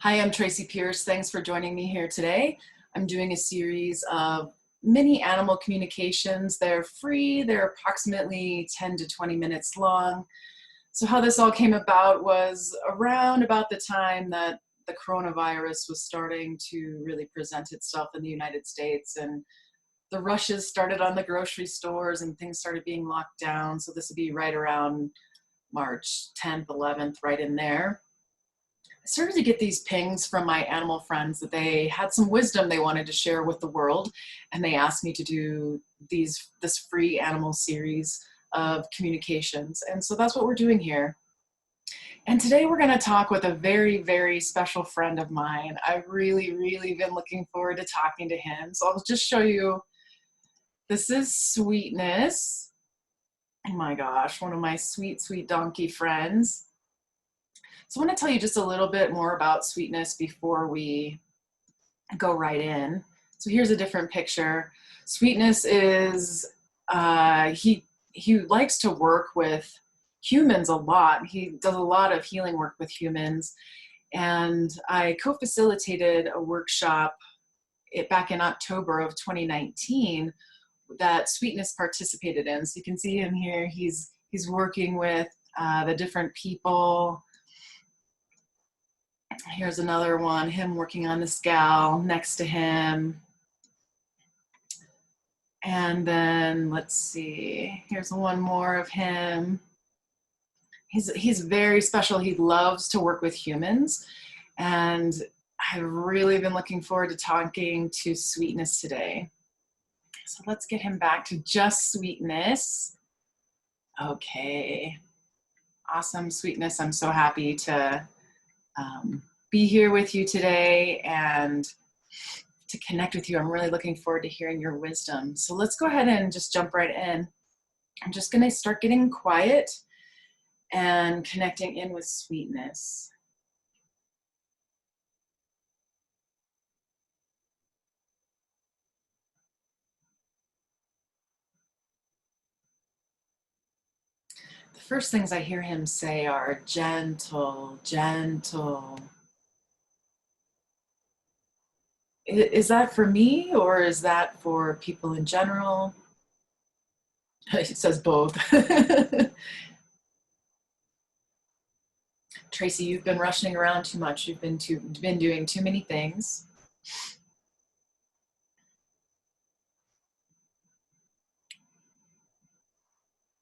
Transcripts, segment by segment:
Hi, I'm Tracy Pierce. Thanks for joining me here today. I'm doing a series of mini animal communications. They're free. They're approximately 10 to 20 minutes long. So how this all came about was around about the time that the coronavirus was starting to really present itself in the United States, and the rushes started on the grocery stores and things started being locked down. So this would be right around March 10th, 11th, right in there. I started to get these pings from my animal friends that they had some wisdom they wanted to share with the world, and they asked me to do this free animal series of communications. And so that's what we're doing here. And today we're going to talk with a very, very special friend of mine. I've really been looking forward to talking to him. So I'll just show you. This is Sweetness. Oh my gosh, one of my sweet donkey friends. So I want to tell you just a little bit more about Sweetness before we go right in. So here's a different picture. Sweetness is, he likes to work with humans a lot. He does a lot of healing work with humans. And I co-facilitated a workshop back in October of 2019 that Sweetness participated in. So you can see him here. He's working with the different people. Here's another one, him working on this gal next to him. And then let's see, here's one more of him. He's very special. He loves to work with humans. And I've really been looking forward to talking to Sweetness today. So let's get him back to just Sweetness. Okay. Awesome, Sweetness. I'm so happy to be here with you today and to connect with you. I'm really looking forward to hearing your wisdom. So let's go ahead and just jump right in. I'm just going to start getting quiet and connecting in with Sweetness. The first things I hear him say are gentle, gentle. Is that for me or is that for people in general? It says both. Tracy, you've been rushing around too much. You've been doing too many things.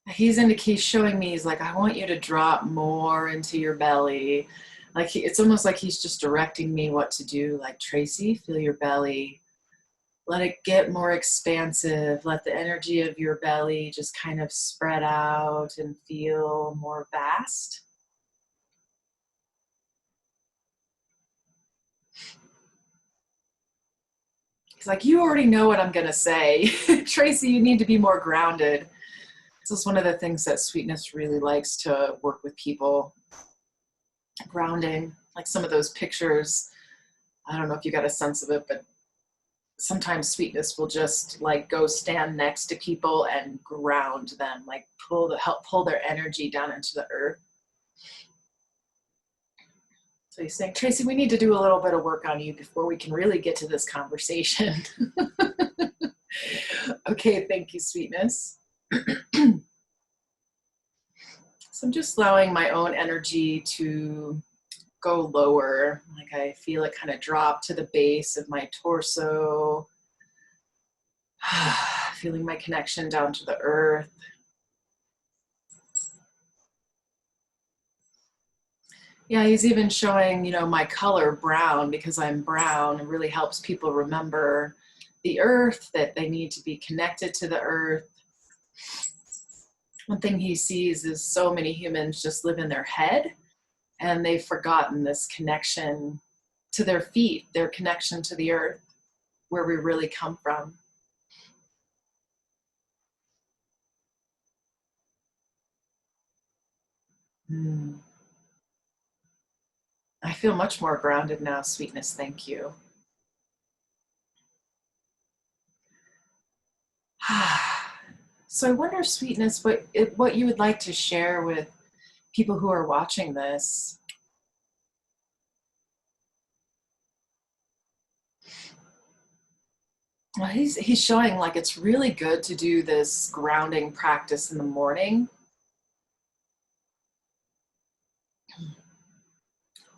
He's showing me, he's like, I want you to drop more into your belly. Like it's almost like he's just directing me what to do. Like, Tracy, feel your belly. Let it get more expansive. Let the energy of your belly just kind of spread out and feel more vast. He's like, you already know what I'm gonna say. Tracy, you need to be more grounded. This is one of the things that Sweetness really likes to work with people. Grounding, like some of those pictures, I don't know if you got a sense of it, but sometimes Sweetness will just like go stand next to people and ground them, like help pull their energy down into the earth. So he's saying, Tracy, we need to do a little bit of work on you before we can really get to this conversation. Okay, thank you, Sweetness. So I'm just allowing my own energy to go lower. Like I feel it kind of drop to the base of my torso. Feeling my connection down to the earth. Yeah, he's even showing, you know, my color brown because I'm brown. It really helps people remember the earth, that they need to be connected to the earth. One thing he sees is so many humans just live in their head and they've forgotten this connection to their feet, their connection to the earth, where we really come from. I feel much more grounded now, Sweetness. Thank you. So I wonder, Sweetness, what you would like to share with people who are watching this. Well, he's showing like it's really good to do this grounding practice in the morning,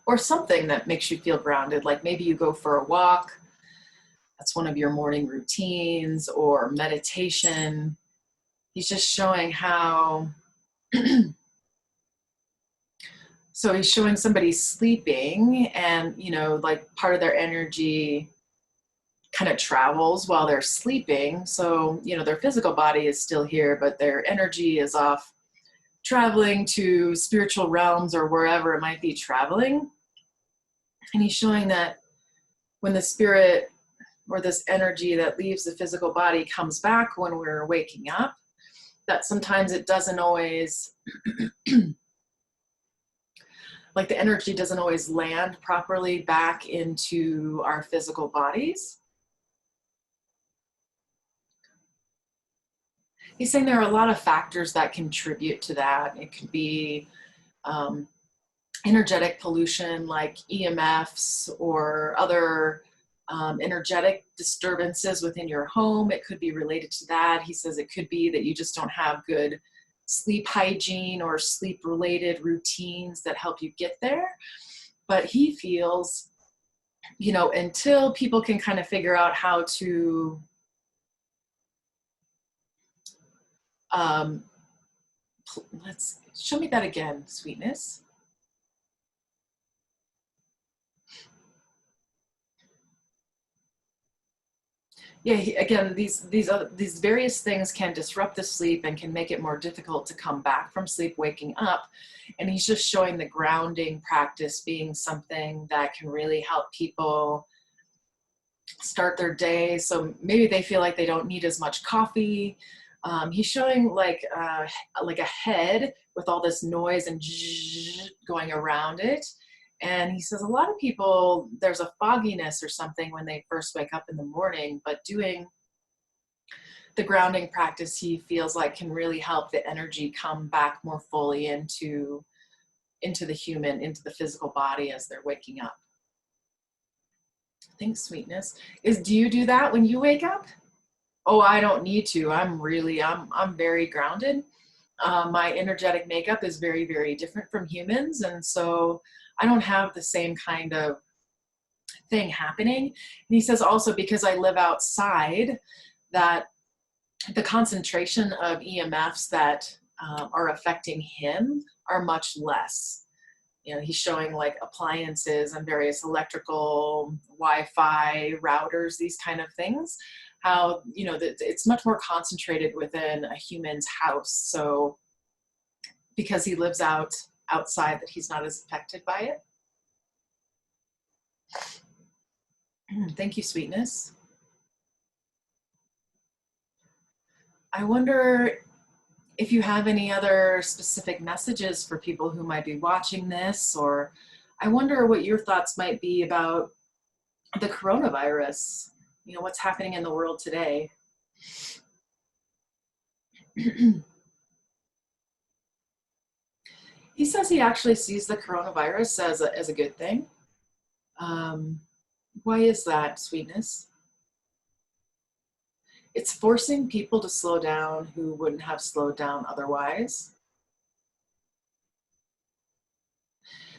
or something that makes you feel grounded. Like maybe you go for a walk, that's one of your morning routines, or meditation. He's just showing how, so he's showing somebody sleeping, and like part of their energy kind of travels while they're sleeping. So their physical body is still here, but their energy is off traveling to spiritual realms or wherever it might be traveling. And he's showing that when the spirit or this energy that leaves the physical body comes back when we're waking up, that sometimes it doesn't always like the energy doesn't always land properly back into our physical bodies. He's saying there are a lot of factors that contribute to that. It could be energetic pollution like EMFs or other energetic disturbances within your home. It could be related to that. He says it could be that you just don't have good sleep hygiene or sleep related routines that help you get there. But he feels, until people can kind of figure out how to let's show me that again, Sweetness. Yeah, again, these various things can disrupt the sleep and can make it more difficult to come back from sleep, waking up. And he's just showing the grounding practice being something that can really help people start their day. So maybe they feel like they don't need as much coffee. He's showing like a head with all this noise and going around it. And he says a lot of people, there's a fogginess or something when they first wake up in the morning, but doing the grounding practice, he feels like can really help the energy come back more fully into the human, into the physical body as they're waking up. Thanks, Sweetness. Do you do that when you wake up? Oh, I don't need to. I'm very grounded. My energetic makeup is very, very different from humans. And so I don't have the same kind of thing happening. And he says also because I live outside, that the concentration of EMFs that are affecting him are much less. He's showing like appliances and various electrical, Wi-Fi routers, these kind of things, how, it's much more concentrated within a human's house. So because he lives outside, that he's not as affected by it. Thank you, Sweetness. I wonder if you have any other specific messages for people who might be watching this, or I wonder what your thoughts might be about the coronavirus, what's happening in the world today. He says he actually sees the coronavirus as a good thing. Why is that, Sweetness? It's forcing people to slow down who wouldn't have slowed down otherwise.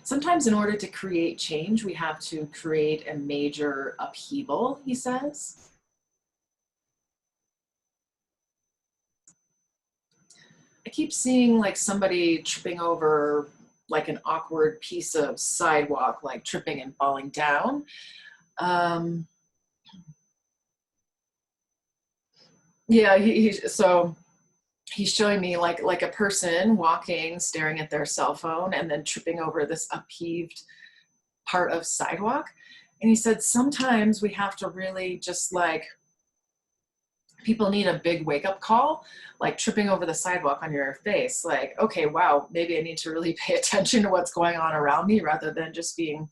Sometimes in order to create change, we have to create a major upheaval, he says. I keep seeing like somebody tripping over like an awkward piece of sidewalk, like tripping and falling down. Yeah, so he's showing me like a person walking, staring at their cell phone, and then tripping over this upheaved part of sidewalk. And he said sometimes we have to really just like, people need a big wake-up call, like tripping over the sidewalk on your face, like, okay, wow, maybe I need to really pay attention to what's going on around me rather than just being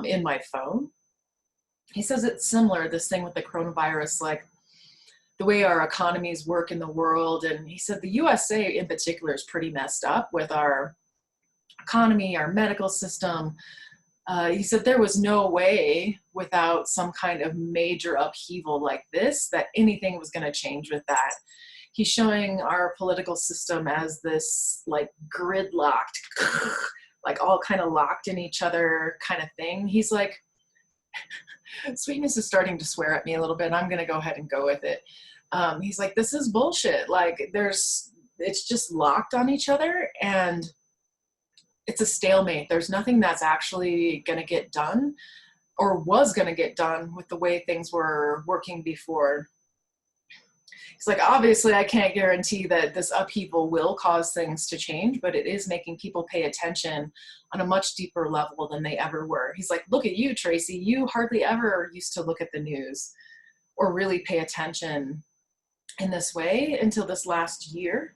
in my phone. He says it's similar, this thing with the coronavirus, like the way our economies work in the world. And he said the USA in particular is pretty messed up with our economy, our medical system, He said there was no way without some kind of major upheaval like this that anything was going to change with that. He's showing our political system as this like gridlocked, like all kind of locked in each other kind of thing. He's like, Sweetness is starting to swear at me a little bit. I'm going to go ahead and go with it. He's like, this is bullshit. Like it's just locked on each other and it's a stalemate. There's nothing that's actually going to get done or was going to get done with the way things were working before. It's like, obviously I can't guarantee that this upheaval will cause things to change, but it is making people pay attention on a much deeper level than they ever were. He's like, look at you, Tracy, you hardly ever used to look at the news or really pay attention in this way until this last year.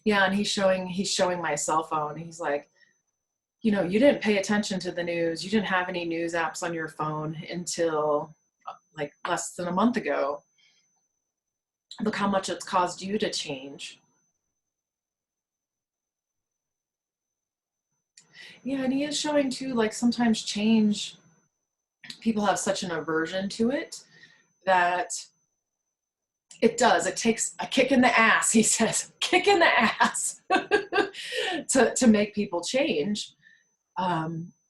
Yeah, and he's showing my cell phone. He's like, you know, you didn't pay attention to the news. You didn't have any news apps on your phone until like less than a month ago. Look how much it's caused you to change. Yeah, and he is showing too, like sometimes change, people have such an aversion to it that it takes a kick in the ass, he says, kick in the ass to make people change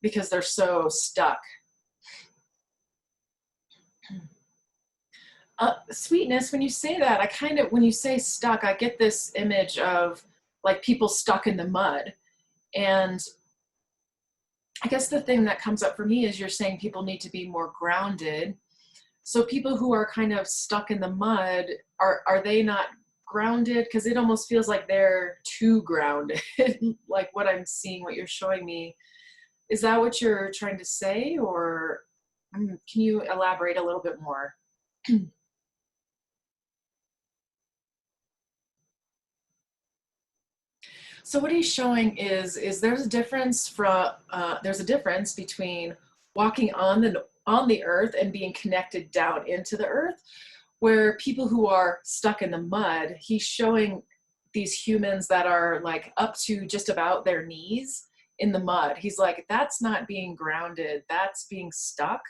because they're so stuck. Sweetness, when you say that, when you say stuck, I get this image of like people stuck in the mud. And I guess the thing that comes up for me is you're saying people need to be more grounded. So people who are kind of stuck in the mud, are they not grounded? Because it almost feels like they're too grounded. Like what I'm seeing, what you're showing me. Is that what you're trying to say? Or can you elaborate a little bit more? So what he's showing is there's a difference between walking on the earth and being connected down into the earth, where people who are stuck in the mud, he's showing these humans that are like up to just about their knees in the mud. He's like, that's not being grounded, that's being stuck.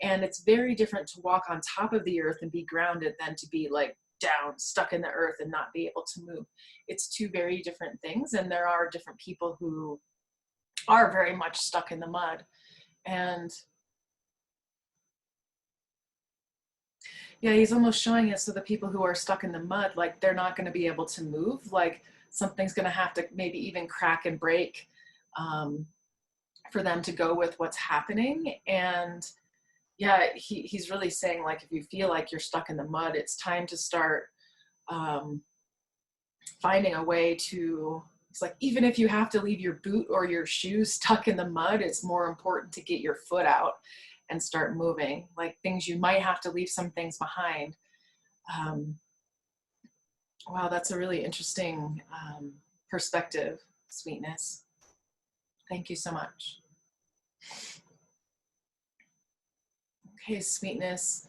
And it's very different to walk on top of the earth and be grounded than to be like down, stuck in the earth and not be able to move. It's two very different things. And there are different people who are very much stuck in the mud. And yeah, he's almost showing it so the people who are stuck in the mud, like they're not going to be able to move. Like something's going to have to maybe even crack and break for them to go with what's happening. And yeah, he's really saying like, if you feel like you're stuck in the mud, it's time to start finding a way to, it's like, even if you have to leave your boot or your shoes stuck in the mud, it's more important to get your foot out and start moving. Like things, you might have to leave some things behind. Wow, that's a really interesting perspective, Sweetness. Thank you so much. Okay, Sweetness.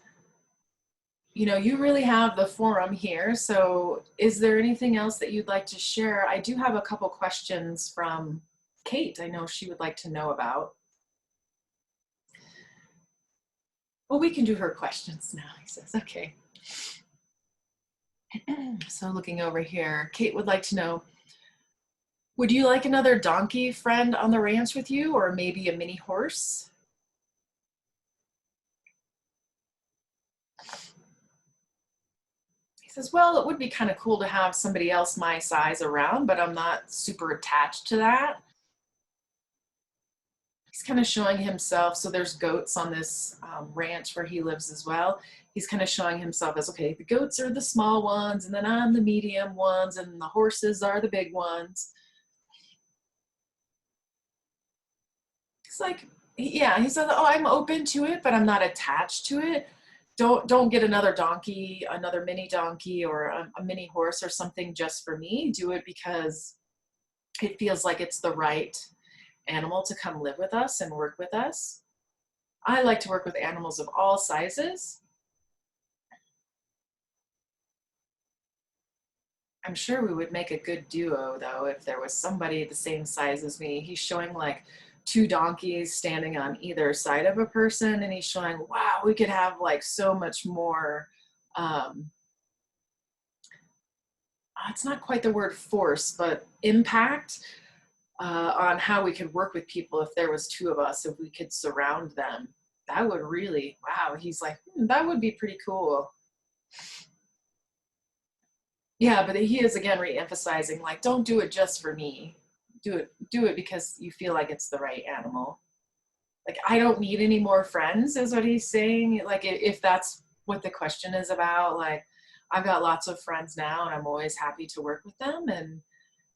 You know, you really have the forum here. So is there anything else that you'd like to share? I do have a couple questions from Kate. I know she would like to know about. Well, we can do her questions now, he says. Okay. So looking over here, Kate would like to know, would you like another donkey friend on the ranch with you, or maybe a mini horse? He says, well, it would be kind of cool to have somebody else my size around, but I'm not super attached to that. He's kind of showing himself, so there's goats on this ranch where he lives as well. He's kind of showing himself as, okay, the goats are the small ones, and then I'm the medium ones, and the horses are the big ones. It's like, yeah, he said, oh, I'm open to it, but I'm not attached to it. Don't get another donkey, another mini donkey, or a mini horse or something just for me. Do it because it feels like it's the right animal to come live with us and work with us. I like to work with animals of all sizes. I'm sure we would make a good duo though if there was somebody the same size as me. He's showing like two donkeys standing on either side of a person, and he's showing, wow, we could have like so much more, it's not quite the word force, but impact on how we could work with people if there was two of us, if we could surround them. That would really, wow, he's like, that would be pretty cool. Yeah, but he is again re-emphasizing, like, don't do it just for me. Do it because you feel like it's the right animal. Like, I don't need any more friends, is what he's saying. Like, if that's what the question is about, like, I've got lots of friends now and I'm always happy to work with them, and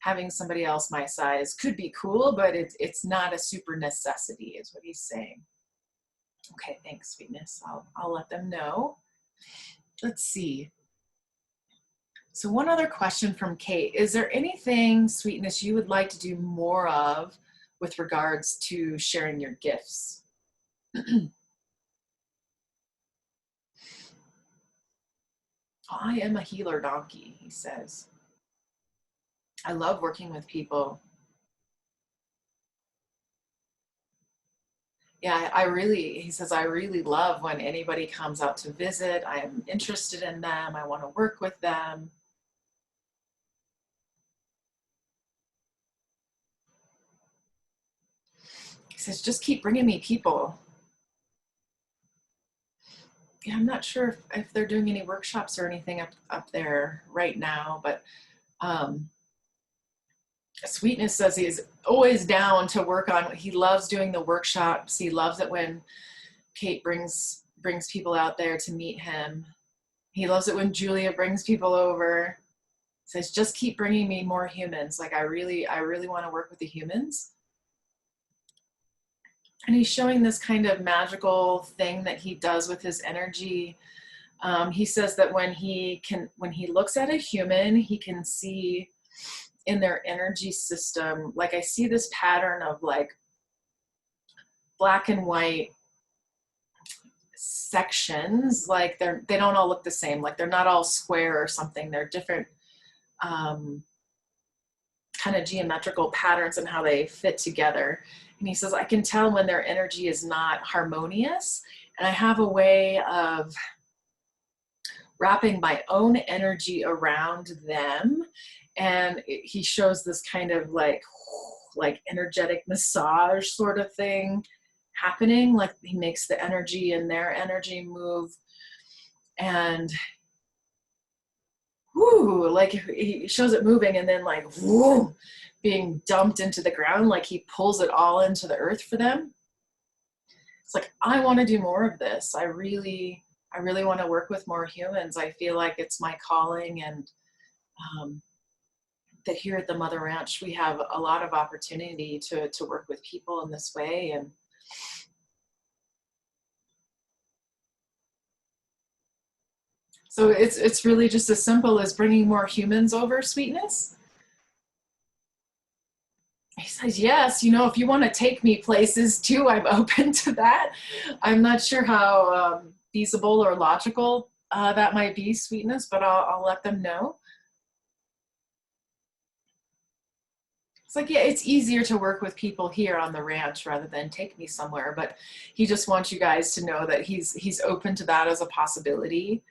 having somebody else my size could be cool, but it's not a super necessity, is what he's saying. Okay, thanks, Sweetness. I'll let them know. Let's see. So one other question from Kate. Is there anything, Sweetness, you would like to do more of with regards to sharing your gifts? I am a healer donkey, he says. I love working with people. Yeah, he says, I really love when anybody comes out to visit. I'm interested in them. I want to work with them. He says, just keep bringing me people. Yeah, I'm not sure if they're doing any workshops or anything up there right now, but Sweetness says he's always down to work on, he loves doing the workshops. He loves it when Kate brings people out there to meet him. He loves it when Julia brings people over. Says, just keep bringing me more humans. Like, I really want to work with the humans. And he's showing this kind of magical thing that he does with his energy. He says that when he looks at a human, he can see in their energy system, like, I see this pattern of like black and white sections, like they don't all look the same, like they're not all square or something, they're different kind of geometrical patterns and how they fit together. And he says, I can tell when their energy is not harmonious, and I have a way of wrapping my own energy around them. And he shows this kind of like energetic massage sort of thing happening. Like, he makes the energy and their energy move, and whoo, like he shows it moving, and then like whoo, being dumped into the ground, like he pulls it all into the earth for them. It's like, I want to do more of this. I really want to work with more humans. I feel like it's my calling, and that here at the Mother Ranch, we have a lot of opportunity to work with people in this way. And so it's really just as simple as bringing more humans over, Sweetness. He says, yes, if you want to take me places too, I'm open to that. I'm not sure how feasible or logical that might be, Sweetness, but I'll let them know. It's like, yeah, it's easier to work with people here on the ranch rather than take me somewhere, but he just wants you guys to know that he's open to that as a possibility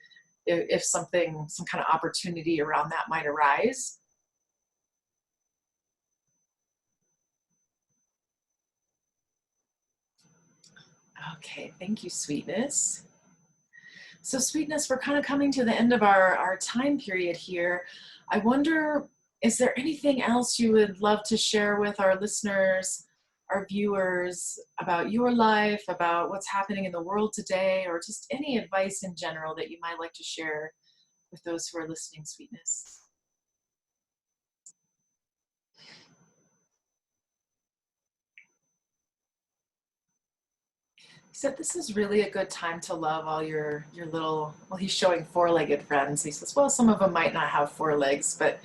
if some kind of opportunity around that might arise. Okay, thank you, Sweetness. So Sweetness, we're kind of coming to the end of our time period here. I wonder, is there anything else you would love to share with our listeners, our viewers, about your life, about what's happening in the world today, or just any advice in general that you might like to share with those who are listening, Sweetness? He said, this is really a good time to love all your little, well, he's showing four-legged friends. He says, well, some of them might not have four legs, but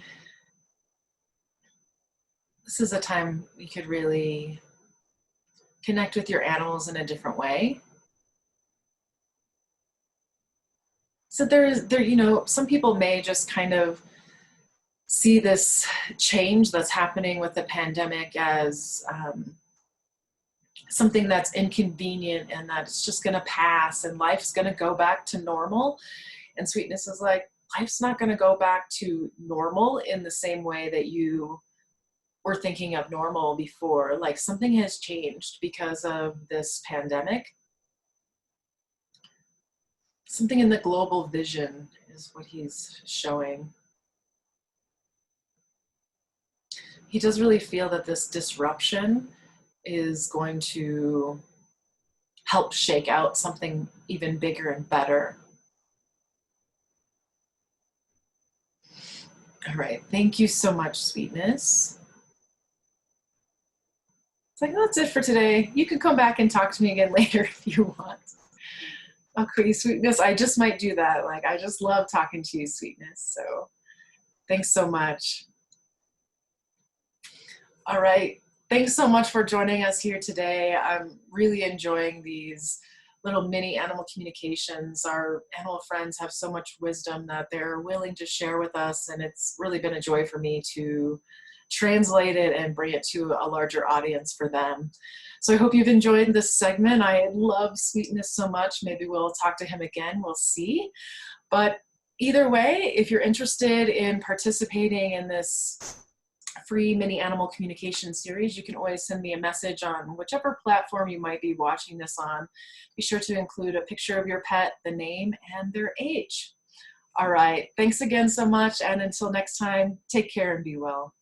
this is a time you could really connect with your animals in a different way. So some people may just kind of see this change that's happening with the pandemic as something that's inconvenient and that it's just going to pass and life's going to go back to normal. And Sweetness is like, life's not going to go back to normal in the same way that you were thinking of normal before. Like, something has changed because of this pandemic. Something in the global vision is what he's showing. He does really feel that this disruption is going to help shake out something even bigger and better. All right, thank you so much, Sweetness. It's like, that's it for today. You can come back and talk to me again later if you want. Okay, Sweetness, I just might do that. Like, I just love talking to you, Sweetness. So thanks so much. All right, thanks so much for joining us here today. I'm really enjoying these little mini animal communications. Our animal friends have so much wisdom that they're willing to share with us, and it's really been a joy for me to translate it and bring it to a larger audience for them. So I hope you've enjoyed this segment. I love Sweetness so much. Maybe we'll talk to him again, we'll see. But either way, if you're interested in participating in this free mini animal communication series, you can always send me a message on whichever platform you might be watching this on. Be sure to include a picture of your pet, the name, and their age. All right, thanks again so much, and until next time, take care and be well.